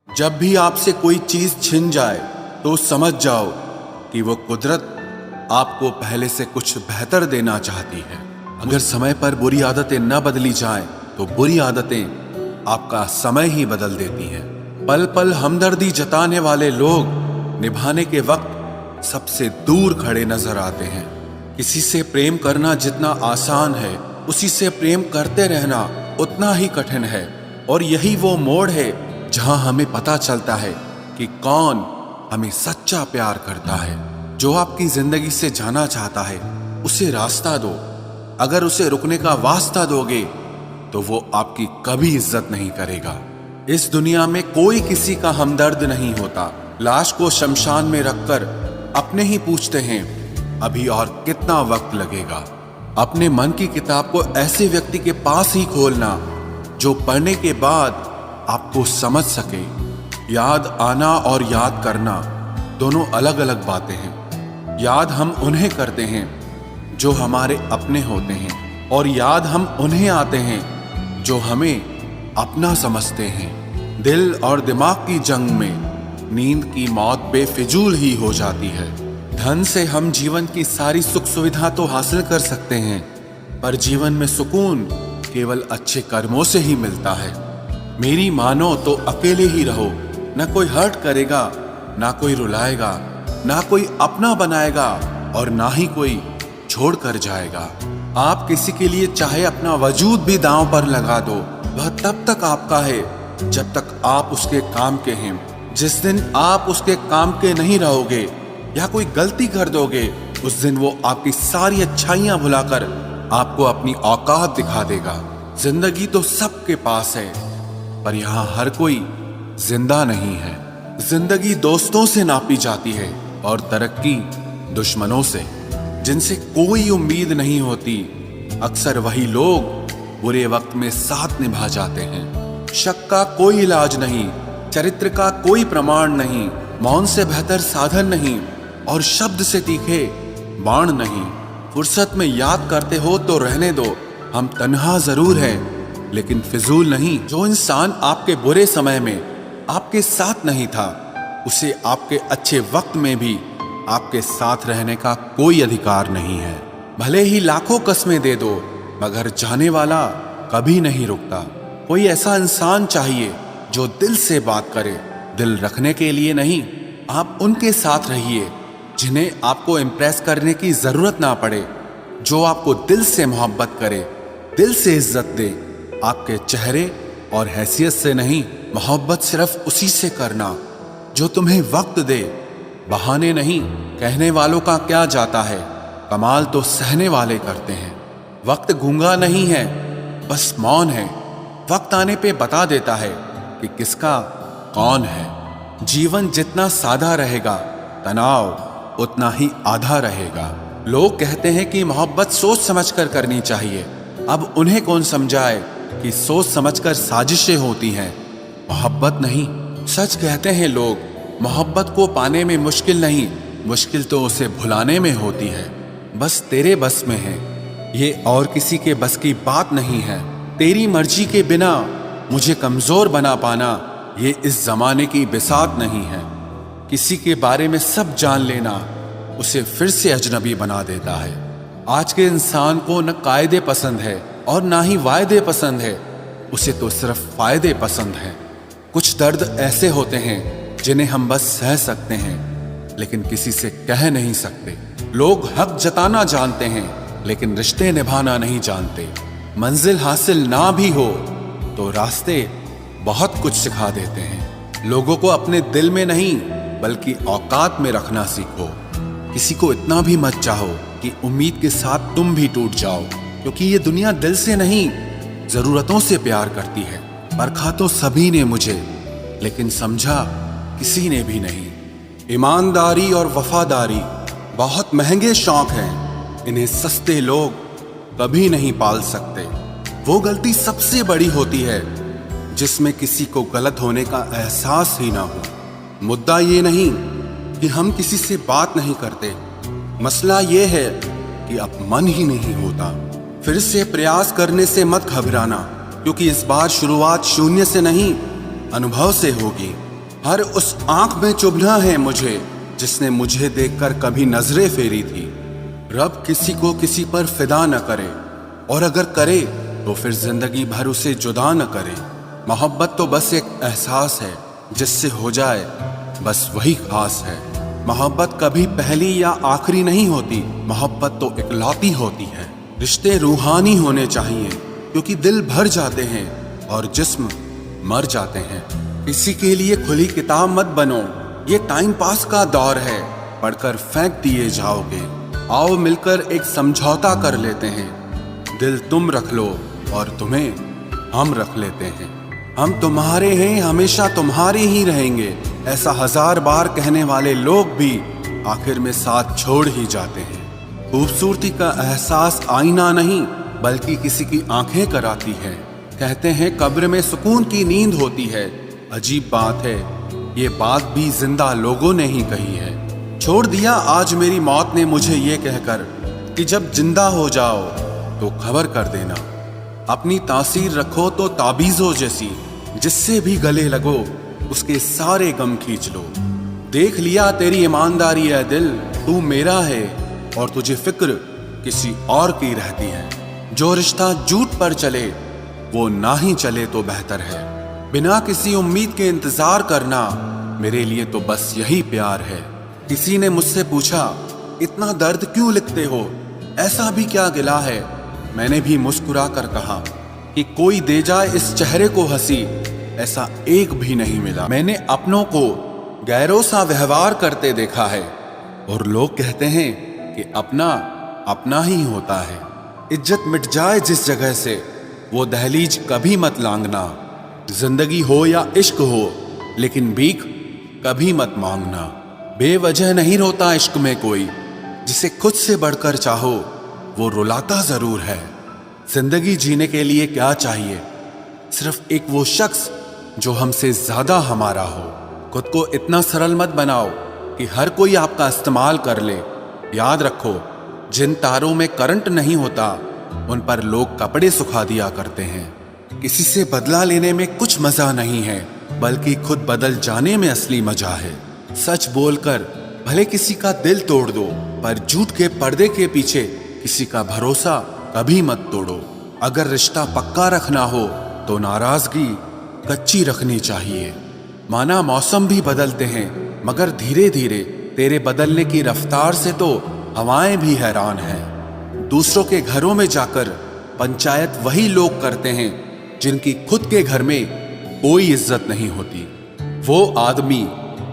जब भी आपसे कोई चीज छिन जाए तो समझ जाओ कि वो कुदरत आपको पहले से कुछ बेहतर देना चाहती है। अगर समय पर बुरी आदतें न बदली जाएं तो बुरी आदतें आपका समय ही बदल देती हैं। पल पल हमदर्दी जताने वाले लोग निभाने के वक्त सबसे दूर खड़े नजर आते हैं। किसी से प्रेम करना जितना आसान है, उसी से प्रेम करते रहना उतना ही कठिन है। और यही वो मोड़ है जहां हमें पता चलता है कि कौन हमें सच्चा प्यार करता है। जो आपकी जिंदगी से जाना चाहता है उसे रास्ता दो। अगर उसे रुकने का वास्ता दोगे तो वो आपकी कभी इज्जत नहीं करेगा। इस दुनिया में कोई किसी का हमदर्द नहीं होता। लाश को शमशान में रखकर अपने ही पूछते हैं अभी और कितना वक्त लगेगा। अपने मन की किताब को ऐसे व्यक्ति के पास ही खोलना जो पढ़ने के बाद आपको समझ सके। याद आना और याद करना दोनों अलग अलग बातें हैं। याद हम उन्हें करते हैं जो हमारे अपने होते हैं, और याद हम उन्हें आते हैं जो हमें अपना समझते हैं। दिल और दिमाग की जंग में नींद की मौत बेफिजूल ही हो जाती है। धन से हम जीवन की सारी सुख सुविधा तो हासिल कर सकते हैं, पर जीवन में सुकून केवल अच्छे कर्मों से ही मिलता है। मेरी मानो तो अकेले ही रहो। ना कोई हर्ट करेगा, ना कोई रुलाएगा, ना कोई अपना बनाएगा, और ना ही कोई छोड़ कर जाएगा। आप किसी के लिए चाहे अपना वजूद भी दांव पर लगा दो, वह तब तक आपका है जब तक आप उसके काम के हैं। जिस दिन आप उसके काम के नहीं रहोगे या कोई गलती कर दोगे, उस दिन वो आपकी सारी अच्छाइयां भुलाकर आपको अपनी औकात दिखा देगा। जिंदगी तो सबके पास है, पर यहाँ हर कोई जिंदा नहीं है। जिंदगी दोस्तों से नापी जाती है और तरक्की दुश्मनों से। जिनसे कोई उम्मीद नहीं होती, अक्सर वही लोग बुरे वक्त में साथ निभा जाते हैं। शक का कोई इलाज नहीं, चरित्र का कोई प्रमाण नहीं, मौन से बेहतर साधन नहीं, और शब्द से तीखे बाण नहीं। फुर्सत में याद करते हो तो रहने दो, हम तन्हा जरूर हैं लेकिन फिजूल नहीं। जो इंसान आपके बुरे समय में आपके साथ नहीं था, उसे आपके अच्छे वक्त में भी आपके साथ रहने का कोई अधिकार नहीं है। भले ही लाखों कस्में दे दो, मगर जाने वाला कभी नहीं रुकता। कोई ऐसा इंसान चाहिए जो दिल से बात करे, दिल रखने के लिए नहीं। आप उनके साथ रहिए जिन्हें आपको इम्प्रेस करने की जरूरत ना पड़े, जो आपको दिल से मोहब्बत करे, दिल से इज्जत दे। आपके चेहरे और हैसियत से नहीं, मोहब्बत सिर्फ उसी से करना जो तुम्हें वक्त दे, बहाने नहीं। कहने वालों का क्या जाता है, कमाल तो सहने वाले करते हैं। वक्त गूंगा नहीं है, बस मौन है। वक्त आने पे बता देता है कि किसका कौन है। जीवन जितना सादा रहेगा, तनाव उतना ही आधा रहेगा। लोग कहते हैं कि मोहब्बत सोच समझकर करनी चाहिए। अब उन्हें कौन समझाए कि सोच समझकर साजिशें होती हैं, मोहब्बत नहीं। सच कहते हैं लोग, मोहब्बत को पाने में मुश्किल नहीं, मुश्किल तो उसे भुलाने में होती है। बस तेरे बस में है, ये और किसी के बस की बात नहीं है। तेरी मर्जी के बिना मुझे कमजोर बना पाना, ये इस जमाने की बिसात नहीं है। किसी के बारे में सब जान लेना उसे फिर से अजनबी बना देता है। आज के इंसान को न कायदे पसंद है और ना ही वायदे पसंद है, उसे तो सिर्फ फायदे पसंद है। कुछ दर्द ऐसे होते हैं जिन्हें हम बस सह सकते हैं, लेकिन किसी से कह नहीं सकते। लोग हक जताना जानते हैं, लेकिन रिश्ते निभाना नहीं जानते। मंजिल हासिल ना भी हो तो रास्ते बहुत कुछ सिखा देते हैं। लोगों को अपने दिल में नहीं बल्कि औकात में रखना सीखो। किसी को इतना भी मत चाहो कि उम्मीद के साथ तुम भी टूट जाओ, क्योंकि ये दुनिया दिल से नहीं, जरूरतों से प्यार करती है। परखा तो सभी ने मुझे, लेकिन समझा किसी ने भी नहीं। ईमानदारी और वफादारी बहुत महंगे शौक हैं, इन्हें सस्ते लोग कभी नहीं पाल सकते। वो गलती सबसे बड़ी होती है जिसमें किसी को गलत होने का एहसास ही ना हो। मुद्दा ये नहीं कि हम किसी से बात नहीं करते, मसला ये है कि अब मन ही नहीं होता। फिर से प्रयास करने से मत घबराना, क्योंकि इस बार शुरुआत शून्य से नहीं, अनुभव से होगी। हर उस आंख में चुभना है मुझे जिसने मुझे देखकर कभी नजरें फेरी थी। रब किसी को किसी पर फिदा न करे, और अगर करे तो फिर जिंदगी भर उसे जुदा न करे। मोहब्बत तो बस एक एहसास है, जिससे हो जाए बस वही खास है। मोहब्बत कभी पहली या आखिरी नहीं होती, मोहब्बत तो इकलौती होती है। रिश्ते रूहानी होने चाहिए, क्योंकि दिल भर जाते हैं और जिस्म मर जाते हैं। किसी के लिए खुली किताब मत बनो, ये टाइम पास का दौर है, पढ़कर फेंक दिए जाओगे। आओ मिलकर एक समझौता कर लेते हैं, दिल तुम रख लो और तुम्हें हम रख लेते हैं। हम तुम्हारे हैं, हमेशा तुम्हारे ही रहेंगे, ऐसा 1000 बार कहने वाले लोग भी आखिर में साथ छोड़ ही जाते हैं। खूबसूरती का एहसास आईना नहीं बल्कि किसी की आंखें कराती है। कहते हैं कब्र में सुकून की नींद होती है, अजीब बात है ये बात भी जिंदा लोगों ने ही कही है। छोड़ दिया आज मेरी मौत ने मुझे ये कहकर कि जब जिंदा हो जाओ तो खबर कर देना। अपनी तासीर रखो तो ताबीज़ों जैसी, जिससे भी गले लगो उसके सारे गम खींच लो। देख लिया तेरी ईमानदारी है दिल, तू मेरा है और तुझे फिक्र किसी और की रहती है। जो रिश्ता झूठ पर चले वो ना ही चले तो बेहतर है। बिना किसी उम्मीद के इंतजार करना मेरे लिए तो बस यही प्यार है। किसी ने मुझसे पूछा इतना दर्द क्यों लिखते हो, ऐसा भी क्या गिला है। मैंने भी मुस्कुरा कर कहा कि कोई दे जाए इस चेहरे को हंसी, ऐसा एक भी नहीं मिला। मैंने अपनों को गैरों सा व्यवहार करते देखा है, और लोग कहते हैं कि अपना अपना ही होता है। इज्जत मिट जाए जिस जगह से वो दहलीज कभी मत लांघना। जिंदगी हो या इश्क हो लेकिन भीख कभी मत मांगना। बेवजह नहीं रोता इश्क में कोई, जिसे खुद से बढ़कर चाहो वो रुलाता जरूर है। जिंदगी जीने के लिए क्या चाहिए, सिर्फ एक वो शख्स जो हमसे ज्यादा हमारा हो। खुद को इतना सरल मत बनाओ कि हर कोई आपका इस्तेमाल कर ले। याद रखो जिन तारों में करंट नहीं होता उन पर लोग कपड़े सुखा दिया करते हैं। किसी से बदला लेने में कुछ मजा नहीं है, बल्कि खुद बदल जाने में असली मजा है। सच बोलकर भले किसी का दिल तोड़ दो, पर झूठ के पर्दे के पीछे किसी का भरोसा कभी मत तोड़ो। अगर रिश्ता पक्का रखना हो तो नाराजगी कच्ची रखनी चाहिए। माना मौसम भी बदलते हैं, मगर धीरे धीरे तेरे बदलने की रफ्तार से तो हवाएं भी हैरान हैं। दूसरों के घरों में जाकर पंचायत वही लोग करते हैं जिनकी खुद के घर में कोई इज्जत नहीं होती। वो आदमी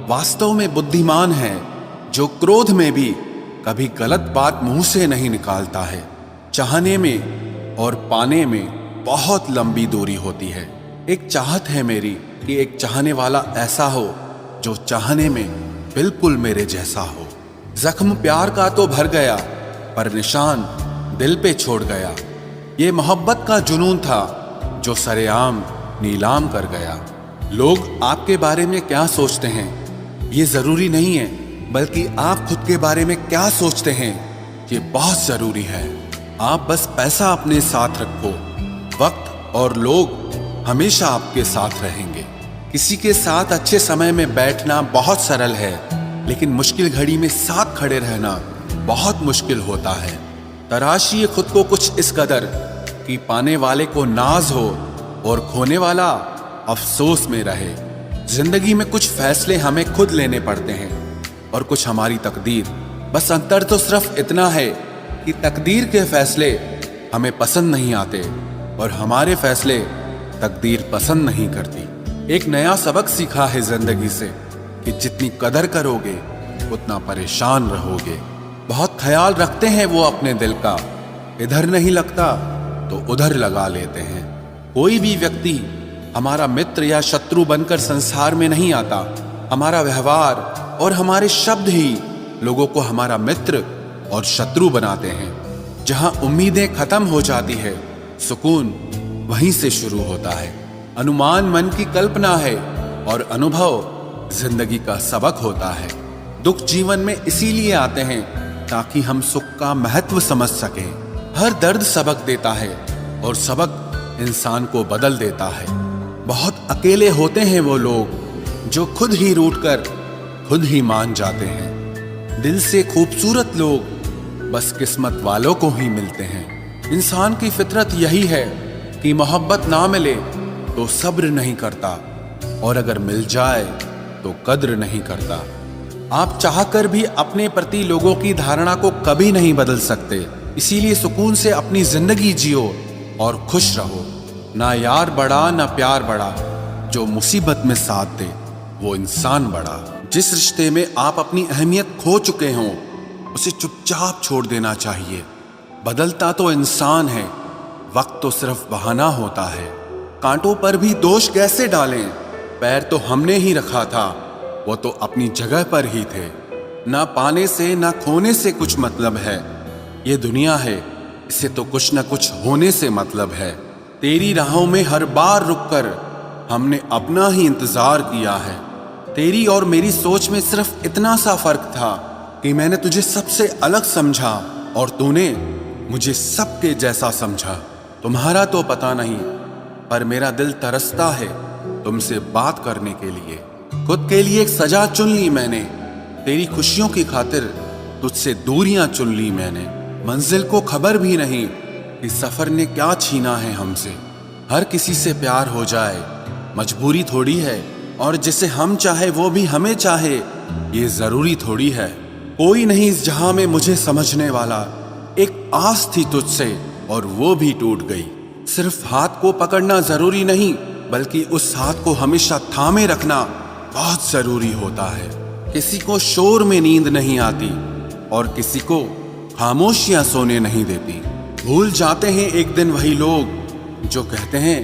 वास्तव में बुद्धिमान है जो क्रोध में भी कभी गलत बात मुंह से नहीं निकालता है। चाहने में और पाने में बहुत लंबी दूरी होती है। एक चाहत है मेरी कि एक चाहने वाला ऐसा हो जो चाहने में बिल्कुल मेरे जैसा हो। जख्म प्यार का तो भर गया, पर निशान दिल पे छोड़ गया। ये मोहब्बत का जुनून था जो सरेआम नीलाम कर गया। लोग आपके बारे में क्या सोचते हैं ये जरूरी नहीं है, बल्कि आप खुद के बारे में क्या सोचते हैं ये बहुत जरूरी है। आप बस पैसा अपने साथ रखो, वक्त और लोग हमेशा आपके साथ रहेंगे। किसी के साथ अच्छे समय में बैठना बहुत सरल है, लेकिन मुश्किल घड़ी में साथ खड़े रहना बहुत मुश्किल होता है। तराशिए खुद को कुछ इस कदर कि पाने वाले को नाज हो और खोने वाला अफसोस में रहे। जिंदगी में कुछ फैसले हमें खुद लेने पड़ते हैं और कुछ हमारी तकदीर। बस अंतर तो सिर्फ इतना है कि तकदीर के फैसले हमें पसंद नहीं आते और हमारे फैसले तकदीर पसंद नहीं करती। एक नया सबक सीखा है जिंदगी से कि जितनी कदर करोगे उतना परेशान रहोगे। बहुत ख्याल रखते हैं वो अपने दिल का, इधर नहीं लगता तो उधर लगा लेते हैं। कोई भी व्यक्ति हमारा मित्र या शत्रु बनकर संसार में नहीं आता। हमारा व्यवहार और हमारे शब्द ही लोगों को हमारा मित्र और शत्रु बनाते हैं। जहां उम्मीदें खत्म हो जाती है, सुकून वहीं से शुरू होता है। अनुमान मन की कल्पना है और अनुभव जिंदगी का सबक होता है। दुख जीवन में इसीलिए आते हैं ताकि हम सुख का महत्व समझ सकें। हर दर्द सबक देता है और सबक इंसान को बदल देता है। बहुत अकेले होते हैं वो लोग जो खुद ही रूठ कर खुद ही मान जाते हैं। दिल से खूबसूरत लोग बस किस्मत वालों को ही मिलते हैं। इंसान की फितरत यही है कि मोहब्बत ना मिले तो सब्र नहीं करता, और अगर मिल जाए तो कद्र नहीं करता। आप चाहकर भी अपने प्रति लोगों की धारणा को कभी नहीं बदल सकते। इसीलिए सुकून से अपनी जिंदगी जियो और खुश रहो। ना यार बड़ा ना प्यार बड़ा, जो मुसीबत में साथ दे वो इंसान बड़ा। जिस रिश्ते में आप अपनी अहमियत खो चुके हों उसे चुपचाप छोड़ देना चाहिए। बदलता तो इंसान है, वक्त तो सिर्फ बहाना होता है। कांटों पर भी दोष कैसे डालें, पैर तो हमने ही रखा था, वो तो अपनी जगह पर ही थे। ना पाने से ना खोने से कुछ मतलब है, ये दुनिया है इसे तो कुछ न कुछ होने से मतलब है। तेरी राहों में हर बार रुककर हमने अपना ही इंतजार किया है। तेरी और मेरी सोच में सिर्फ इतना सा फर्क था कि मैंने तुझे सबसे अलग समझा और तूने मुझे सबके जैसा समझा। तुम्हारा तो पता नहीं, पर मेरा दिल तरसता है तुमसे बात करने के लिए। खुद के लिए एक सजा चुन ली मैंने, तेरी खुशियों की खातिर तुझसे दूरियां चुन ली मैंने। मंजिल को खबर भी नहीं कि सफर ने क्या छीना है हमसे। हर किसी से प्यार हो जाए मजबूरी थोड़ी है, और जिसे हम चाहे वो भी हमें चाहे ये जरूरी थोड़ी है। कोई नहीं इस जहां में मुझे समझने वाला, एक आस थी तुझसे और वो भी टूट गई। सिर्फ हाथ को पकड़ना जरूरी नहीं, बल्कि उस हाथ को हमेशा थामे रखना बहुत जरूरी होता है। किसी को शोर में नींद नहीं आती और किसी को खामोशियां सोने नहीं देती। भूल जाते हैं एक दिन वही लोग जो कहते हैं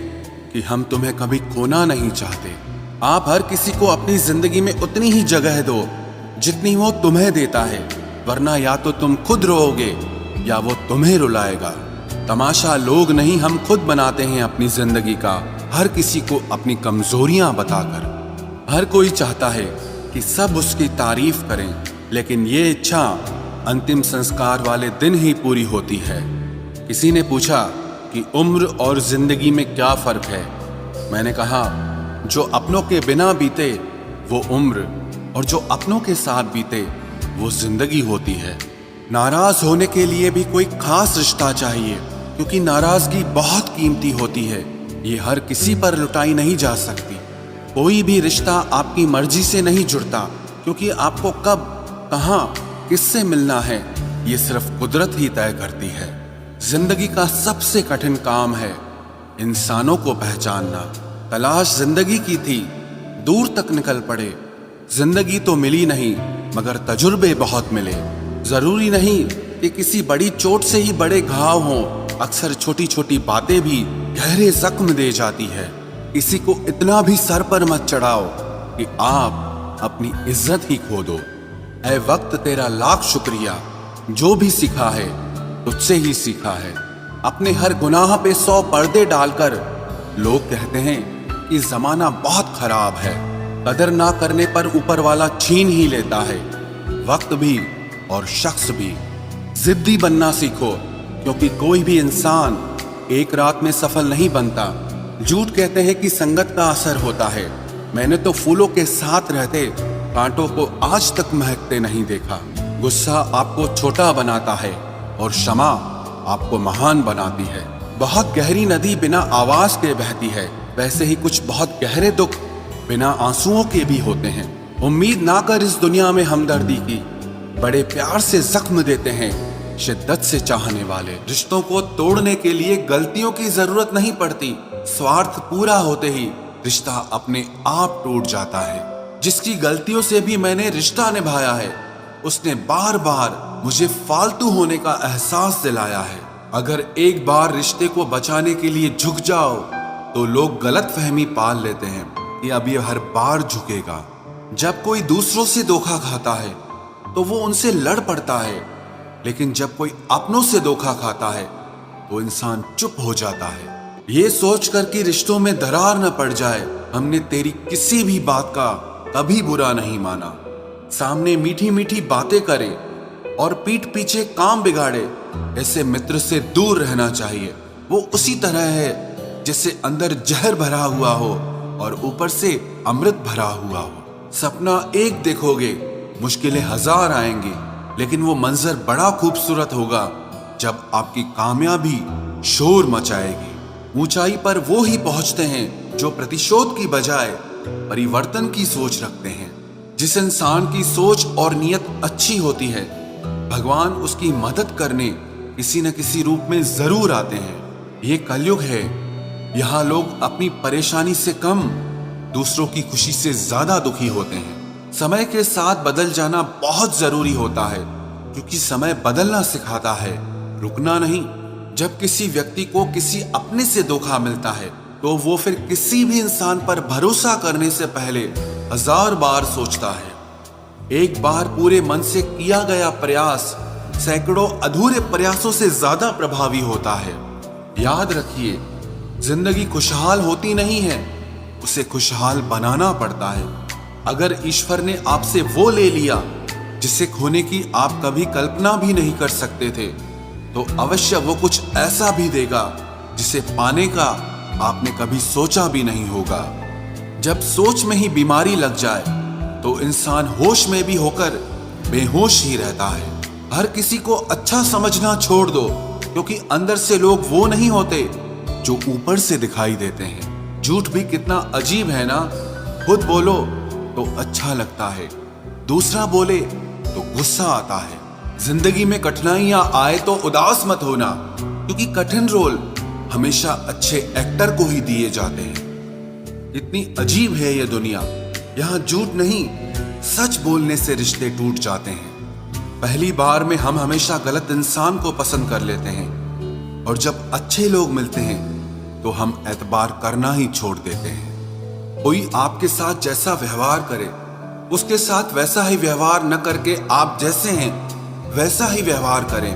कि हम तुम्हें कभी खोना नहीं चाहते। आप हर किसी को अपनी जिंदगी में उतनी ही जगह दो जितनी वो तुम्हें देता है, वरना या तो तुम खुद रोओगे या वो तुम्हें रुलाएगा। तमाशा लोग नहीं हम खुद बनाते हैं अपनी जिंदगी का, हर किसी को अपनी कमजोरियां बताकर। हर कोई चाहता है कि सब उसकी तारीफ करें, लेकिन ये इच्छा अंतिम संस्कार वाले दिन ही पूरी होती है। किसी ने पूछा कि उम्र और जिंदगी में क्या फर्क है। मैंने कहा जो अपनों के बिना बीते वो उम्र, और जो अपनों के साथ बीते वो जिंदगी होती है। नाराज होने के लिए भी कोई खास रिश्ता चाहिए, क्योंकि नाराजगी बहुत कीमती होती है, ये हर किसी पर लुटाई नहीं जा सकती। कोई भी रिश्ता आपकी मर्जी से नहीं जुड़ता, क्योंकि आपको कब कहां किससे मिलना है ये सिर्फ कुदरत ही तय करती है। जिंदगी का सबसे कठिन काम है इंसानों को पहचानना। तलाश जिंदगी की थी, दूर तक निकल पड़े। जिंदगी तो मिली नहीं मगर तजुर्बे बहुत मिले। जरूरी नहीं कि किसी बड़ी चोट से ही बड़े घाव हों, अक्सर छोटी छोटी बातें भी गहरे जख्म दे जाती है। किसी को इतना भी सर पर मत चढ़ाओ कि आप अपनी इज्जत ही खो दो। ऐ वक्त तेरा लाख शुक्रिया, जो भी सीखा है तुझसे ही सीखा है। अपने हर गुनाह पे 100 पर्दे डालकर लोग कहते हैं कि जमाना बहुत खराब है। कदर ना करने पर ऊपर वाला छीन ही लेता है, वक्त भी और शख्स भी। जिद्दी बनना सीखो, क्योंकि कोई भी इंसान एक रात में सफल नहीं बनता। झूठ कहते हैं कि संगत का असर होता है। मैंने तो फूलों के साथ रहते कांटों को आज तक महकते नहीं देखा। गुस्सा आपको छोटा बनाता है और क्षमा आपको महान बनाती है। बहुत गहरी नदी बिना आवाज के बहती है, वैसे ही कुछ बहुत गहरे दुख बिना आंसुओं के भी होते हैं। उम्मीद ना कर इस दुनिया में हमदर्दी की, बड़े प्यार से जख्म देते हैं शिद्दत से चाहने वाले। रिश्तों को तोड़ने के लिए गलतियों की जरूरत नहीं पड़ती, स्वार्थ पूरा होते ही रिश्ता अपने आप टूट जाता है। जिसकी गलतियों से भी मैंने रिश्ता निभाया है, उसने बार बार मुझे फालतू होने का एहसास दिलाया है। अगर एक बार रिश्ते को बचाने के लिए झुक जाओ तो लोग गलत फहमी पाल लेते हैं कि अब ये हर बार झुकेगा। जब कोई दूसरों से धोखा खाता है तो वो उनसे लड़ पड़ता है, लेकिन जब कोई अपनों से धोखा खाता है तो इंसान चुप हो जाता है। ये सोचकर कि रिश्तों में दरार न पड़ जाए, हमने तेरी किसी भी बात का कभी बुरा नहीं माना। सामने मीठी मीठी बातें करे और पीठ पीछे काम बिगाड़े, ऐसे मित्र से दूर रहना चाहिए। वो उसी तरह है जैसे अंदर जहर भरा हुआ हो और ऊपर से अमृत भरा हुआ हो। सपना एक देखोगे, मुश्किलें हजार आएंगी, लेकिन वो मंजर बड़ा खूबसूरत होगा जब आपकी कामयाबी शोर मचाएगी। ऊंचाई पर वो ही पहुंचते हैं जो प्रतिशोध की बजाय परिवर्तन की सोच रखते हैं। जिस इंसान की सोच और नीयत अच्छी होती है, भगवान उसकी मदद करने किसी न किसी रूप में जरूर आते हैं। ये कलयुग है, यहाँ लोग अपनी परेशानी से कम दूसरों की खुशी से ज्यादा दुखी होते हैं। समय के साथ बदल जाना बहुत जरूरी होता है, क्योंकि समय बदलना सिखाता है, रुकना नहीं। जब किसी व्यक्ति को किसी अपने से धोखा मिलता है तो वो फिर किसी भी इंसान पर भरोसा करने से पहले 1000 बार सोचता है। एक बार पूरे मन से किया गया प्रयास सैकड़ों अधूरे प्रयासों से ज्यादा प्रभावी होता है। याद रखिए, जिंदगी खुशहाल होती नहीं है, उसे खुशहाल बनाना पड़ता है। अगर ईश्वर ने आपसे वो ले लिया जिसे खोने की आप कभी कल्पना भी नहीं कर सकते थे, तो अवश्य वो कुछ ऐसा भी देगा जिसे पाने का आपने कभी सोचा भी नहीं होगा। जब सोच में ही बीमारी लग जाए तो इंसान होश में भी होकर बेहोश ही रहता है। हर किसी को अच्छा समझना छोड़ दो, क्योंकि अंदर से लोग वो नहीं होते जो ऊपर से दिखाई देते हैं। झूठ भी कितना अजीब है ना। खुद बोलो तो अच्छा लगता है, दूसरा बोले तो गुस्सा आता है। जिंदगी में कठिनाइयां आए तो उदास मत होना, क्योंकि कठिन रोल हमेशा अच्छे एक्टर को ही दिए जाते हैं। इतनी अजीब है ये दुनिया, यहाँ झूठ नहीं, सच बोलने से रिश्ते टूट जाते हैं। पहली बार में हम हमेशा गलत इंसान को पसंद कर लेते हैं, और जब अच्छे लोग मिलते हैं तो हम एतबार करना ही छोड़ देते हैं। कोई आपके साथ जैसा व्यवहार करे, उसके साथ वैसा ही व्यवहार न करके आप जैसे हैं वैसा ही व्यवहार करें,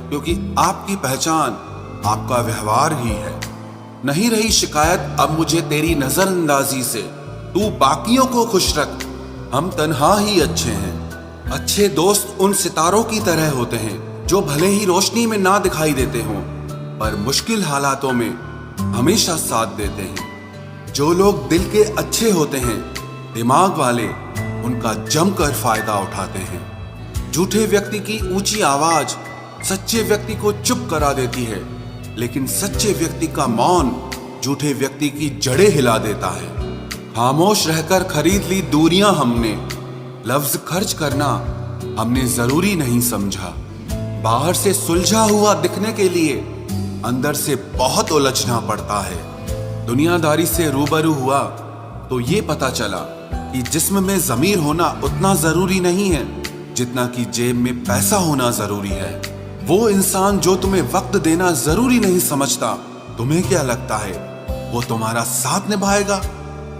क्योंकि आपकी पहचान आपका व्यवहार ही है। नहीं रही शिकायत अब मुझे तेरी नजरअंदाजी से, तू बाकियों को खुश रख, हम तन्हा ही अच्छे हैं। अच्छे दोस्त उन सितारों की तरह होते हैं जो भले ही रोशनी में ना दिखाई देते हों, पर मुश्किल हालातों में हमेशा साथ देते हैं। जो लोग दिल के अच्छे होते हैं, दिमाग वाले, उनका जमकर फायदा उठाते हैं। झूठे व्यक्ति की ऊंची आवाज सच्चे व्यक्ति को चुप करा देती है, लेकिन सच्चे व्यक्ति का मौन झूठे व्यक्ति की जड़ें हिला देता है। खामोश रहकर खरीद ली दूरियां हमने, लफ्ज खर्च करना हमने जरूरी नहीं समझा। बाहर से सुलझा हुआ दिखने के लिए अंदर से बहुत उलझना पड़ता है। दुनियादारी से रूबरू हुआ तो ये पता चला कि जिस्म में ज़मीर होना उतना जरूरी नहीं है जितना कि जेब में पैसा होना जरूरी है। वो इंसान जो तुम्हें वक्त देना जरूरी नहीं समझता, तुम्हें क्या लगता है वो तुम्हारा साथ निभाएगा?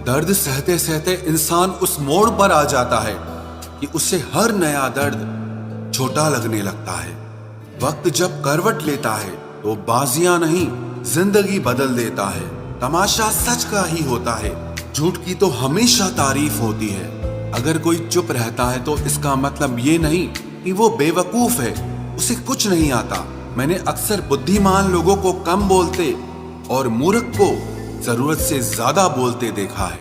दर्द सहते सहते इंसान उस मोड़ पर आ जाता है कि उसे हर नया दर्द छोटा लगने लगता है। वक्त जब करवट लेता है तो बाजियां नहीं, जिंदगी बदल देता है। तमाशा सच का ही होता है, झूठ की तो हमेशा तारीफ होती है। अगर कोई चुप रहता है तो इसका मतलब ये नहीं कि वो बेवकूफ है, उसे कुछ नहीं आता। मैंने अक्सर बुद्धिमान लोगों को कम बोलते और मूर्ख को जरूरत से ज्यादा बोलते देखा है।